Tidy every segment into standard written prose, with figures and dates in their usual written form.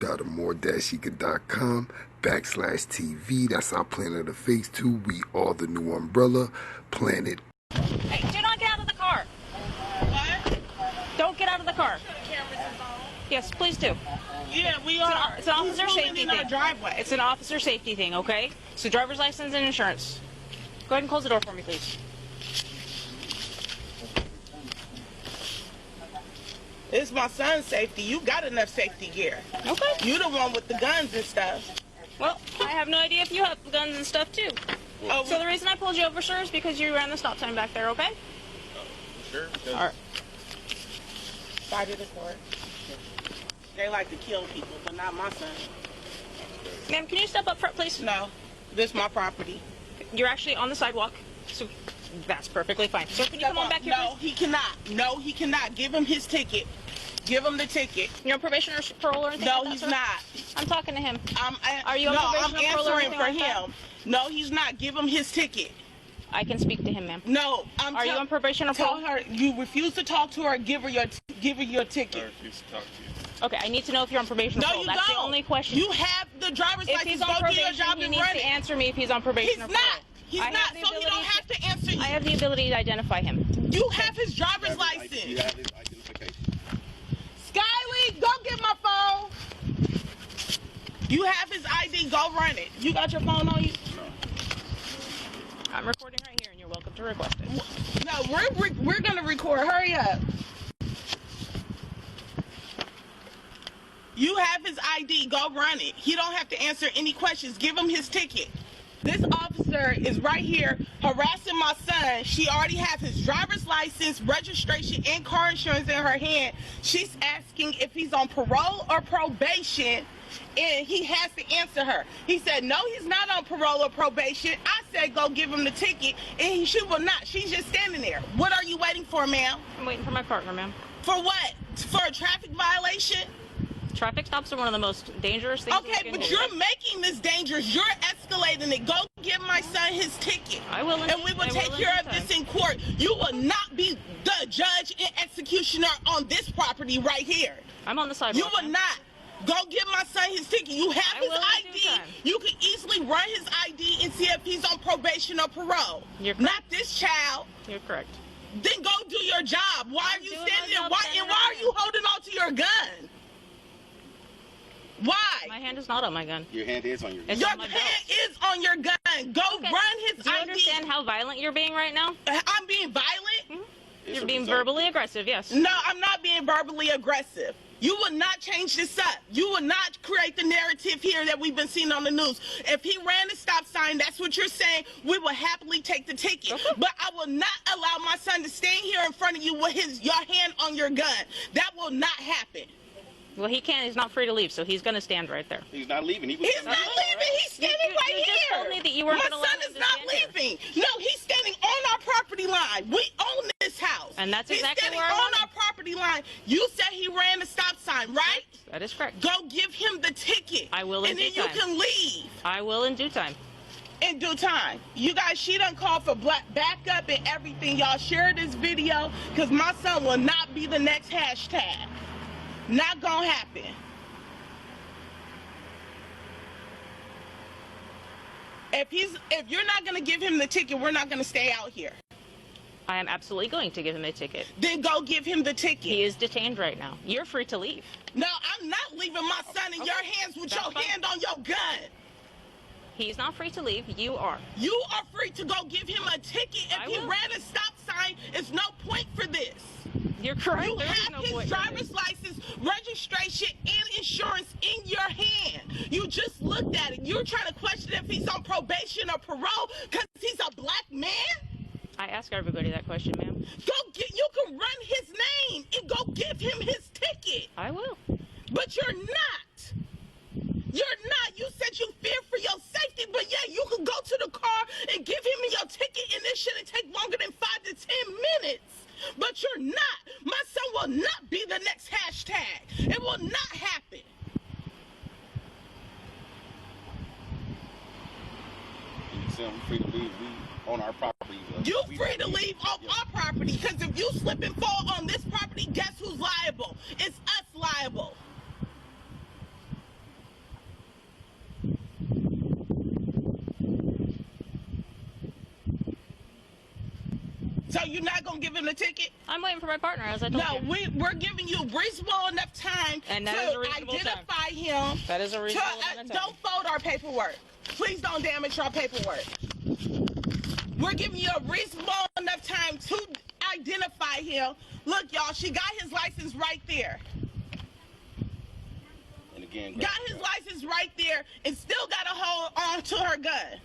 more-ega.com/TV. That's our Planet of Fakes 2. We are the new umbrella. Planet. Hey, do not get out of the car. What? Don't get out of the car. The cameras is on. Yes, please do. Yeah, we are. It's an officer safety in thing. Our driveway. It's an officer safety thing, okay? So driver's license and insurance. Go ahead and close the door for me, please. It's my son's safety. You got enough safety gear. Okay. You the one with the guns and stuff. Well, I have no idea if you have guns and stuff, too. Oh, So the reason I pulled you over, sir, is because you ran the stop sign back there, okay? Sure. All right. side of the court. They like to kill people, but not my son. Ma'am, can you step up front, please? No, this is my property. You're actually on the sidewalk, so that's perfectly fine. So can you come on back here, No, he cannot. No, he cannot. Give him his ticket. Give him the ticket. You're on probation or parole or anything No, like that, he's sir? not. I'm talking to him. Are you on probation or parole or answering anything for like that? him. No, he's not. Give him his ticket. I can speak to him, ma'am. No, Are you on probation or Tell parole? her you refuse to talk to her. Give her your ticket. I refuse to talk to you. Okay, I need to know if you're on probation or No, parole. you That's don't. the only question. You have the driver's If license. he's on Go do your probation, job he and needs run to it. answer me if he's on probation He's or not. parole. He's I not, have the so he don't ability have to answer you. I have the ability to identify him. You have his driver's You license. have his identification. Skylee, go get my phone. You have his ID. Go run it. You got your phone on you? I'm recording right here, and you're welcome to request it. No, we're gonna record. Hurry up. You have his ID. Go run it. He don't have to answer any questions. Give him his ticket. This officer is right here harassing my son. She already has his driver's license, registration, and car insurance in her hand. She's asking if he's on parole or probation, and he has to answer her. He said, no, he's not on parole or probation. I said, go give him the ticket, and she will not. She's just standing there. What are you waiting for, ma'am? I'm waiting for my partner, ma'am. For what? For a traffic violation? Traffic stops are one of the most dangerous things. Okay, but you're making this dangerous. You're escalating it. Go give my son his ticket. I will. And we will take care of this in court. You will not be the judge and executioner on this property right here. I'm on the sidewalk. You will not. Go give my son his ticket. You have his ID. time. You can easily run his ID and see if he's on probation or parole. You're correct. Not this child. You're correct. Then go do your job. Why I'm are you doing standing my there? job, Why standing are right you holding on to your gun? Why? My hand is not on my gun. Your hand is on your gun. It's Your on my hand belt. is on your gun. Go Okay. run his Do you ID. understand how violent you're being right now? I'm being violent? It's You're a being result. verbally aggressive, yes. No, I'm not being verbally aggressive. You will not change this up. You will not create the narrative here that we've been seeing on the news. If he ran the stop sign, that's what you're saying, we will happily take the ticket. Okay. But I will not allow my son to stand here in front of you with your hand on your gun. That will not happen. Well, he can't. He's not free to leave, so he's going to stand right there. He's not leaving. He was He's not leaving. He's standing right you here. just told me that you weren't My gonna let son him is to not stand here. leaving. No, he's standing on our property line. We own this house. And that's exactly he's standing where I want on him. our property line. You said he ran the stop sign, right? That is correct. Go give him the ticket. I will in And then due you time. can leave I will in due time. in due time. You guys, she done called for backup and everything. Y'all share this video because my son will not be the next hashtag. Not gonna happen. If you're not gonna give him the ticket, we're not gonna stay out here. I am absolutely going to give him a ticket. Then go give him the ticket. He is detained right now. You're free to leave. No, I'm not leaving my son in your hands with That's your fine. hand on your gun. He's not free to leave. You are. You are free to go give him a ticket. If I he will. ran a stop sign, it's no point for this. You're correct. You There is have no his point. driver's license, registration, and insurance in your hand. You just looked at it. You're trying to question if he's on probation or parole because he's a black man? I ask everybody that question, ma'am. You can run his name and go give him his ticket. I will. But you're not. You're not. You said you fear for your safety, but yeah, you could go to the car and give him your ticket, and this shouldn't take longer than 5 to 10 minutes. But you're not. My son will not be the next hashtag. It will not happen. You said I'm free to leave. We on our property. You We free to don't leave off our property, because if you slip and fall on this property, guess who's liable? It's us liable. So you're not gonna give him the ticket? I'm waiting for my partner, as I told you. No, we're giving you reasonable enough time And that is a to reasonable identify him. That is a reasonable amount of time. Don't fold our paperwork. Please don't damage our paperwork. We're giving you a reasonable enough time to identify him. Look, y'all, she got his license right there. And again, Got his license right there and still got to hold on to her gun.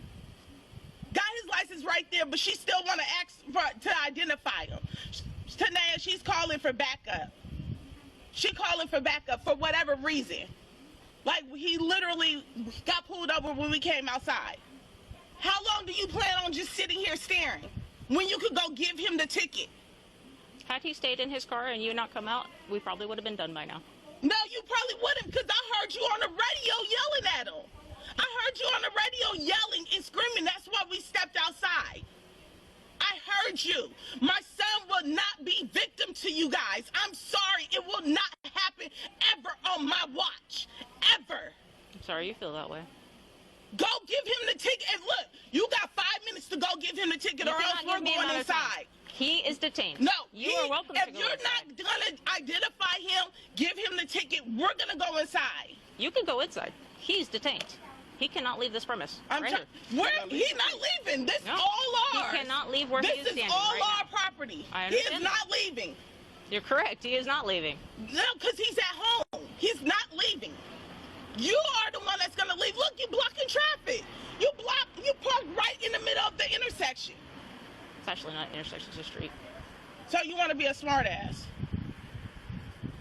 Got his license right there, but she still want to ask to identify him. Tanea, she's calling for backup. She calling for backup for whatever reason. Like, he literally got pulled over when we came outside. How long do you plan on just sitting here staring when you could go give him the ticket? Had he stayed in his car and you not come out, we probably would have been done by now. No, you probably wouldn't, because I heard you on the radio yelling at him. I heard you on the radio yelling and screaming. That's why we stepped outside. I heard you. My son will not be victim to you guys. I'm sorry. It will not happen ever on my watch. Ever. I'm sorry you feel that way. Go give him the ticket. And look, you got 5 minutes to go give him the ticket, or else we're going inside. He is detained. No, you are welcome to go inside. If you're not going to identify him, give him the ticket, we're going to go inside. You can go inside. He's detained. He cannot leave this premise. He's not leaving. This is all ours. He cannot leave where he is standing. This is all our property. I He understand is not leaving. You're correct. He is not leaving. No, because he's at home. He's not leaving. You are the one that's going to leave. Look, you blocking traffic. You parked right in the middle of the intersection. It's actually not an intersection, it's a street. So you want to be a smart ass.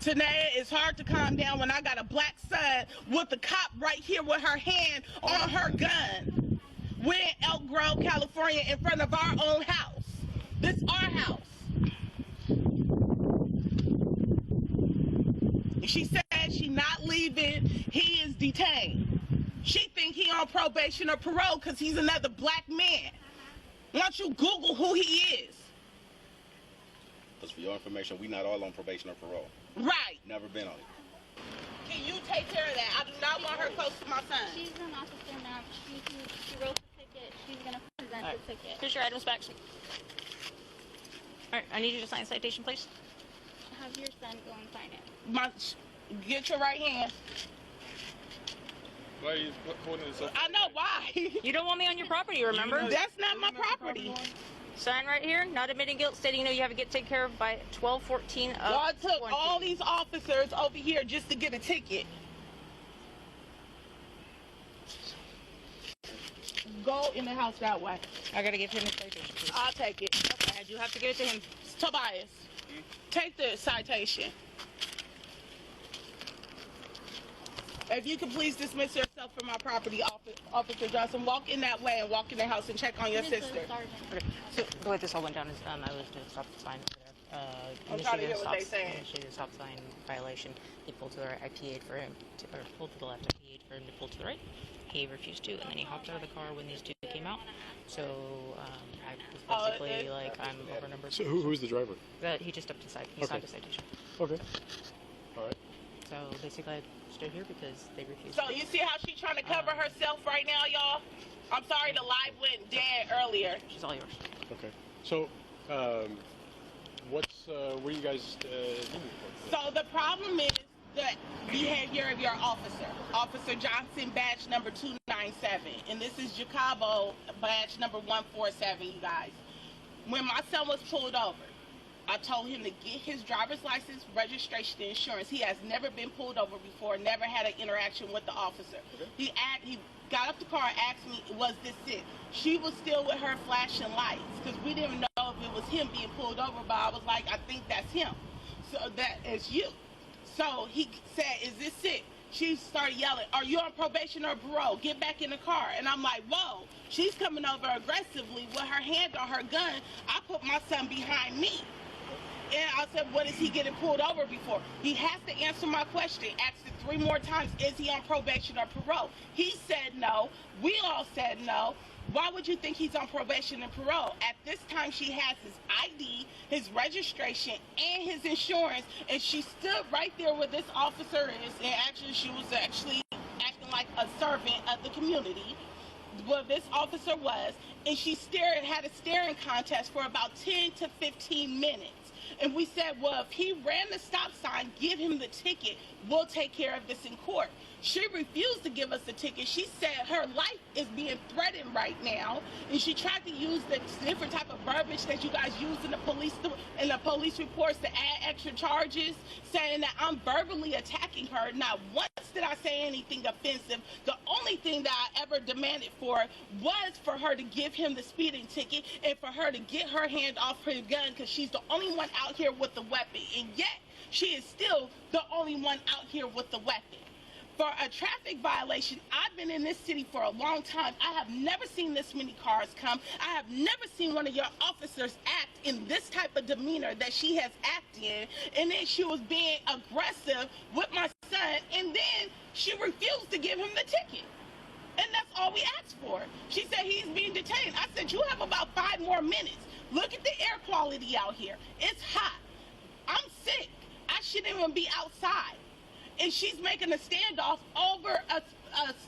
Tanea, it's hard to calm down when I got a black son with the cop right here with her hand on her gun. We're in Elk Grove, California, in front of our own house. This is our house. She said she's not leaving. He is detained. She think he on probation or parole because he's another black man. Why don't you Google who he is? Because for your information, we not all on probation or parole. Right. Never been on it. Can you take care of that? I do not want her close to my son. She's an officer now. She wrote the ticket. She's going to present the ticket. Here's your items back. Alright, I need you to sign the citation, please. Have your son go and sign it. Get your right hand. Why are you holding this up? I know why. You don't want me on your property, remember? That's not my property. Sign right here, not admitting guilt, stating you know you have to get taken care of by 12/14 of Y'all took 20. all these officers over here just to get a ticket. Go in the house that way. I gotta give him his citation, please. I'll take it. Okay, I do have to give it to him. Tobias, take the citation. If you could please dismiss yourself from my property, Officer Johnson. Walk in that way and walk in the house and check on your sister. Okay, so the way this all went down is I was doing a stop sign over there. I'm trying to hear what they're saying. Initiated a stop sign violation. They pulled to the right. I PA'd for him, or pulled to the left. I PA'd for him to pull to the right. He refused to, and then he hopped out of the car when these two came out. So I was basically like, I'm overnumbered. So who's the driver? He just stepped aside. He signed a citation. Okay. All right. So basically, I stood here because they refused. So you see how she's trying to cover herself right now, y'all? I'm sorry the live went dead earlier. She's all yours. Okay. So, what are you guys doing? So the problem is the behavior of your officer. Officer Johnson, badge number 297. And this is Jacobo, badge number 147, you guys. When my son was pulled over, I told him to get his driver's license, registration, and insurance. He has never been pulled over before, never had an interaction with the officer. Okay. He got up the car and asked me, was this it? She was still with her flashing lights because we didn't know if it was him being pulled over, but I was like, I think that's him. So that is you. So he said, is this it? She started yelling, are you on probation or parole? Get back in the car. And I'm like, whoa, she's coming over aggressively with her hand on her gun. I put my son behind me. And I said, what is he getting pulled over before? He has to answer my question. Asked it 3 more times. Is he on probation or parole? He said no. We all said no. Why would you think he's on probation and parole? At this time, she has his ID, his registration, and his insurance. And she stood right there where this officer is. And actually, she was actually acting like a servant of the community. well, this officer was, and she had a staring contest for about 10 to 15 minutes. And we said, well, if he ran the stop sign, give him the ticket. We'll take care of this in court. She refused to give us the ticket. She said her life is being threatened right now, and she tried to use the different type of verbiage that you guys use in the police reports to add extra charges, saying that I'm verbally attacking her. Not once did I say anything offensive. The only thing that I ever demanded for was for her to give him the speeding ticket and for her to get her hand off her gun, because she's the only one out here with the weapon, and yet she is still the only one out here with the weapon. For a traffic violation, I've been in this city for a long time. I have never seen this many cars come. I have never seen one of your officers act in this type of demeanor that she has acted in. And then she was being aggressive with my son, and then she refused to give him the ticket. And that's all we asked for. She said he's being detained. I said, you have about 5 more minutes. Look at the air quality out here. It's hot. I'm sick. I shouldn't even be outside. And she's making a standoff over a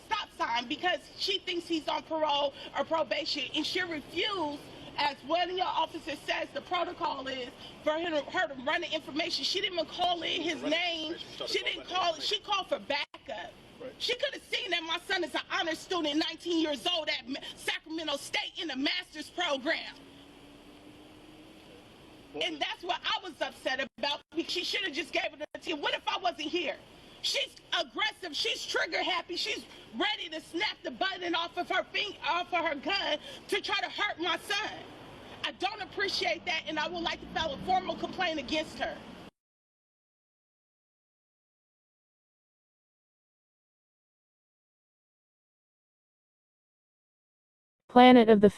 stop sign because she thinks he's on parole or probation, and she refused, as one of your officers says the protocol is, for her to run the information. She didn't even call in his name. She didn't call. She called for backup. She could have seen that my son is an honor student, 19 years old at Sacramento State in the master's program. And that's what I was upset about. She should have just gave it to you. What if I wasn't here? She's aggressive. She's trigger happy. She's ready to snap the button off of her gun to try to hurt my son. I don't appreciate that, and I would like to file a formal complaint against her. Planet of the